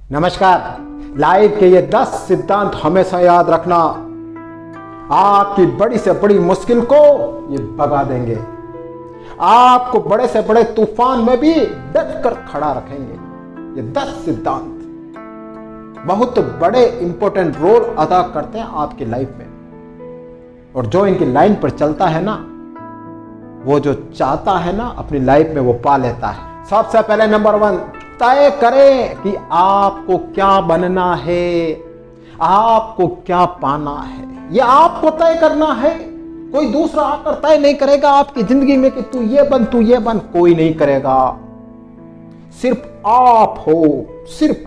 नमस्कार। लाइफ के ये 10 सिद्धांत हमेशा याद रखना, आपकी बड़ी से बड़ी मुश्किल को ये भगा देंगे। आपको बड़े से बड़े तूफान में भी डट कर खड़ा रखेंगे। ये 10 सिद्धांत बहुत बड़े इंपॉर्टेंट रोल अदा करते हैं आपकी लाइफ में, और जो इनकी लाइन पर चलता है ना, वो जो चाहता है ना अपनी लाइफ में वो पा लेता है। सबसे पहले नंबर 1, तय करें कि आपको क्या बनना है, आपको क्या पाना है। ये आपको तय करना है। कोई दूसरा आकर तय नहीं करेगा आपकी जिंदगी में कि तू ये बन, तू ये बन। कोई नहीं करेगा। सिर्फ आप हो, सिर्फ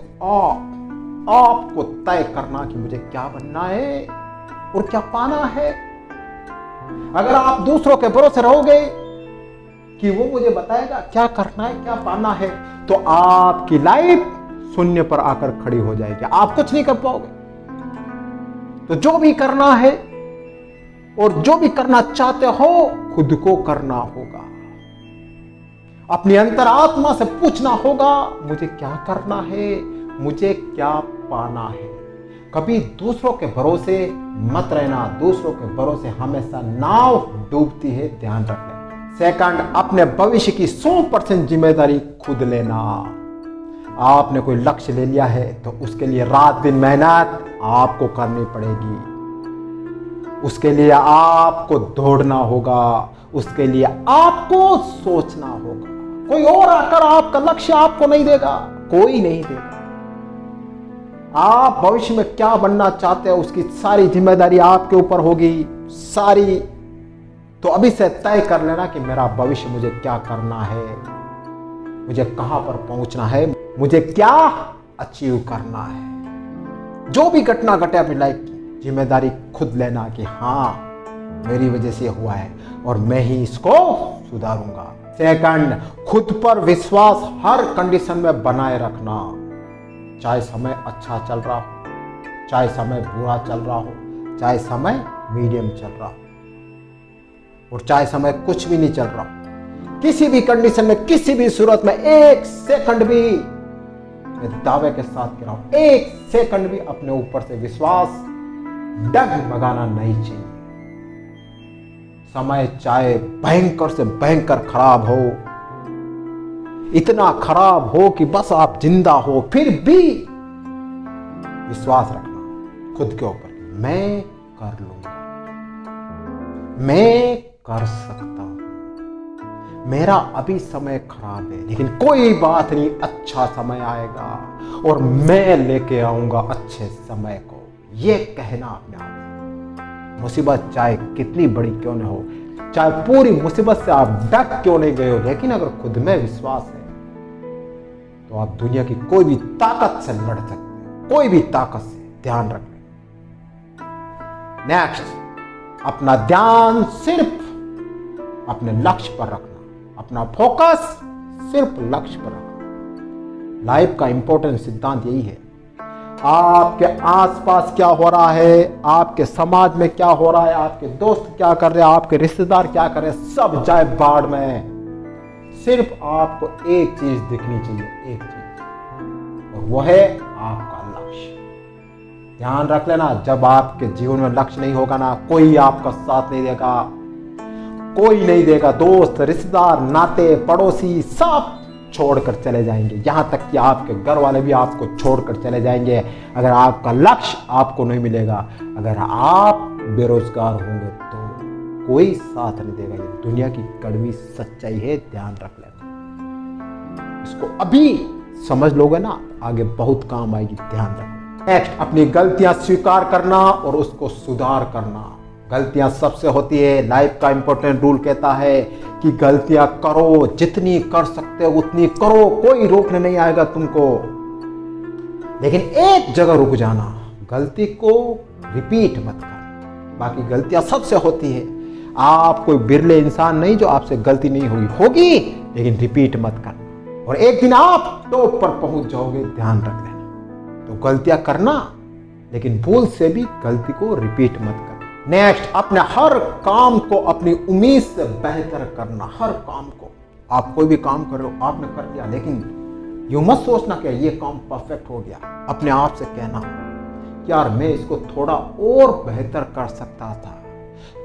आपको तय करना कि मुझे क्या बनना है और क्या पाना है। अगर आप दूसरों के भरोसे रहोगे कि वो मुझे बताएगा क्या करना है, क्या पाना है, तो आपकी लाइफ शून्य पर आकर खड़ी हो जाएगी। आप कुछ नहीं कर पाओगे। तो जो भी करना है और जो भी करना चाहते हो, खुद को करना होगा। अपनी अंतरात्मा से पूछना होगा, मुझे क्या करना है, मुझे क्या पाना है। कभी दूसरों के भरोसे मत रहना। दूसरों के भरोसे हमेशा नाव डूबती है, ध्यान रखना। सेकंड, अपने भविष्य की 100% जिम्मेदारी खुद लेना। आपने कोई लक्ष्य ले लिया है तो उसके लिए रात दिन मेहनत आपको करनी पड़ेगी। उसके लिए आपको दौड़ना होगा, उसके लिए आपको सोचना होगा। कोई और आकर आपका लक्ष्य आपको नहीं देगा, कोई नहीं देगा। आप भविष्य में क्या बनना चाहते हो उसकी सारी जिम्मेदारी आपके ऊपर होगी, सारी। तो अभी से तय कर लेना कि मेरा भविष्य मुझे क्या करना है, मुझे कहां पर पहुंचना है, मुझे क्या अचीव करना है। जो भी घटना घटे अपनी लाइफ की, जिम्मेदारी खुद लेना कि हाँ मेरी वजह से हुआ है और मैं ही इसको सुधारूंगा। सेकंड, खुद पर विश्वास हर कंडीशन में बनाए रखना। चाहे समय अच्छा चल रहा हो, चाहे समय बुरा चल रहा हो, चाहे समय मीडियम चल रहा हो, और चाहे समय कुछ भी नहीं चल रहा, किसी भी कंडीशन में, किसी भी सूरत में, 1 सेकंड भी, मैं दावे के साथ कह रहा हूं, 1 सेकंड भी अपने ऊपर से विश्वास डगमगाना नहीं चाहिए। समय चाहे भयंकर से भयंकर खराब हो, इतना खराब हो कि बस आप जिंदा हो, फिर भी विश्वास रखना खुद के ऊपर, मैं कर लूंगा, मैं कर सकता हूं। मेरा अभी समय खराब है, लेकिन कोई बात नहीं, अच्छा समय आएगा और मैं लेके आऊंगा अच्छे समय को। ये कहना अपने आप। मुसीबत चाहे कितनी बड़ी क्यों न हो, चाहे पूरी मुसीबत से आप डट क्यों नहीं गए हो, लेकिन अगर खुद में विश्वास है तो आप दुनिया की कोई भी ताकत से लड़ सकते हैं, कोई भी ताकत से। ध्यान रखना। नेक्स्ट, अपना ध्यान सिर्फ अपने लक्ष्य पर रखना, अपना फोकस सिर्फ लक्ष्य पर रखना। लाइफ का इंपॉर्टेंट सिद्धांत यही है। आपके आसपास क्या हो रहा है, आपके समाज में क्या हो रहा है, आपके दोस्त क्या कर रहे हैं, आपके रिश्तेदार क्या कर रहे हैं, सब जाए बाढ़ में। सिर्फ आपको एक चीज दिखनी चाहिए, एक चीज, और वो है आपका लक्ष्य। ध्यान रख लेना, जब आपके जीवन में लक्ष्य नहीं होगा ना, कोई आपका साथ नहीं देगा, कोई नहीं देगा। दोस्त, रिश्तेदार, नाते, पड़ोसी सब छोड़कर चले जाएंगे, यहां तक कि आपके घर वाले भी आपको छोड़कर चले जाएंगे अगर आपका लक्ष्य आपको नहीं मिलेगा। अगर आप बेरोजगार होंगे तो कोई साथ नहीं देगा। ये दुनिया की कड़वी सच्चाई है, ध्यान रख लेना। इसको अभी समझ लोगे ना, आगे बहुत काम आएगी, ध्यान रखना। नेक्स्ट, अपनी गलतियां स्वीकार करना और उसको सुधार करना। गलतियां सबसे होती है। लाइफ का इंपॉर्टेंट रूल कहता है कि गलतियां करो, जितनी कर सकते हो उतनी करो, कोई रोकने नहीं आएगा तुमको। लेकिन एक जगह रुक जाना, गलती को रिपीट मत करना। बाकी गलतियां सबसे होती है। आप कोई बिरले इंसान नहीं जो आपसे गलती नहीं होगी, लेकिन रिपीट मत करना, और एक दिन आप टॉप पर पहुंच जाओगे, ध्यान रख लेना। तो गलतियां करना, लेकिन भूल से भी गलती को रिपीट मत करना। नेक्स्ट, अपने हर काम को अपनी उम्मीद से बेहतर करना। हर काम को, आप कोई भी काम कर रहे हो, आपने कर लिया, लेकिन यूं मत सोचना कि ये काम परफेक्ट हो गया। अपने आप से कहना कि यार मैं इसको थोड़ा और बेहतर कर सकता था,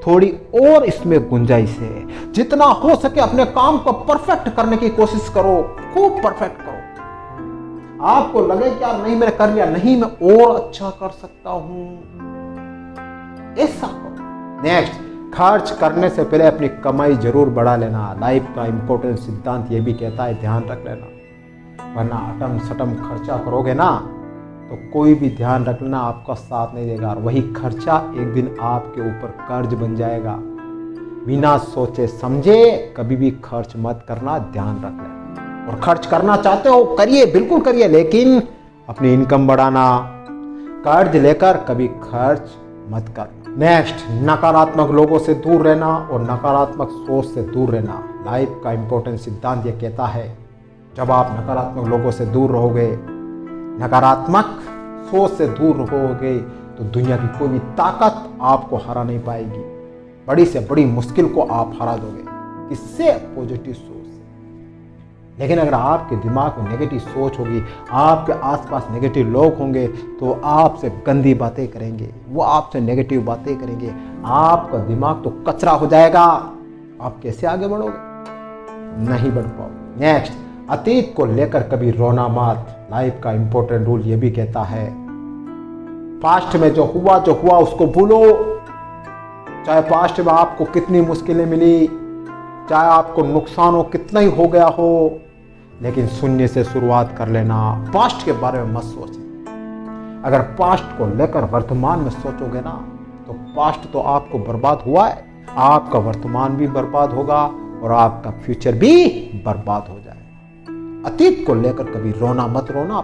थोड़ी और इसमें गुंजाइश है। जितना हो सके अपने काम को परफेक्ट करने की कोशिश करो, खूब परफेक्ट करो। आपको लगे कि यार नहीं मैंने कर लिया, नहीं मैं और अच्छा कर सकता हूं, ऐसा करो। नेक्स्ट, खर्च करने से पहले अपनी कमाई जरूर बढ़ा लेना। लाइफ का इंपॉर्टेंट सिद्धांत ये भी कहता है, ध्यान रख लेना, वरना अटम सटम खर्चा करोगे ना तो कोई भी, ध्यान रख लेना, आपका साथ नहीं देगा और वही खर्चा एक दिन आपके ऊपर कर्ज बन जाएगा। बिना सोचे समझे कभी भी खर्च मत करना, ध्यान रख लेना। और खर्च करना चाहते हो करिए, बिल्कुल करिए, लेकिन अपनी इनकम बढ़ाना। कर्ज लेकर कभी खर्च मत करना। नेक्स्ट, नकारात्मक लोगों से दूर रहना और नकारात्मक सोच से दूर रहना। लाइफ का इंपॉर्टेंट सिद्धांत ये कहता है, जब आप नकारात्मक लोगों से दूर रहोगे, नकारात्मक सोच से दूर रहोगे, तो दुनिया की कोई भी ताकत आपको हरा नहीं पाएगी। बड़ी से बड़ी मुश्किल को आप हरा दोगे। किससे? पॉजिटिव सोच से। लेकिन अगर आपके दिमाग में नेगेटिव सोच होगी, आपके आसपास नेगेटिव लोग होंगे, तो आपसे गंदी बातें करेंगे, वो आपसे नेगेटिव बातें करेंगे, आपका दिमाग तो कचरा हो जाएगा। आप कैसे आगे बढ़ोगे? नहीं बढ़ पाओगे। नेक्स्ट, अतीत को लेकर कभी रोना मत। लाइफ का इंपॉर्टेंट रूल ये भी कहता है, पास्ट में जो हुआ उसको भूलो। चाहे पास्ट में आपको कितनी मुश्किलें मिली, चाहे आपको नुकसान हो कितना ही हो गया हो, लेकिन शून्य से शुरुआत कर लेना। पास्ट के बारे में मत सोचना। अगर पास्ट को लेकर वर्तमान में सोचोगे ना, तो पास्ट तो आपको बर्बाद हुआ है, आपका वर्तमान भी बर्बाद होगा और आपका फ्यूचर भी बर्बाद हो जाएगा। अतीत को लेकर कभी रोना मत रोना।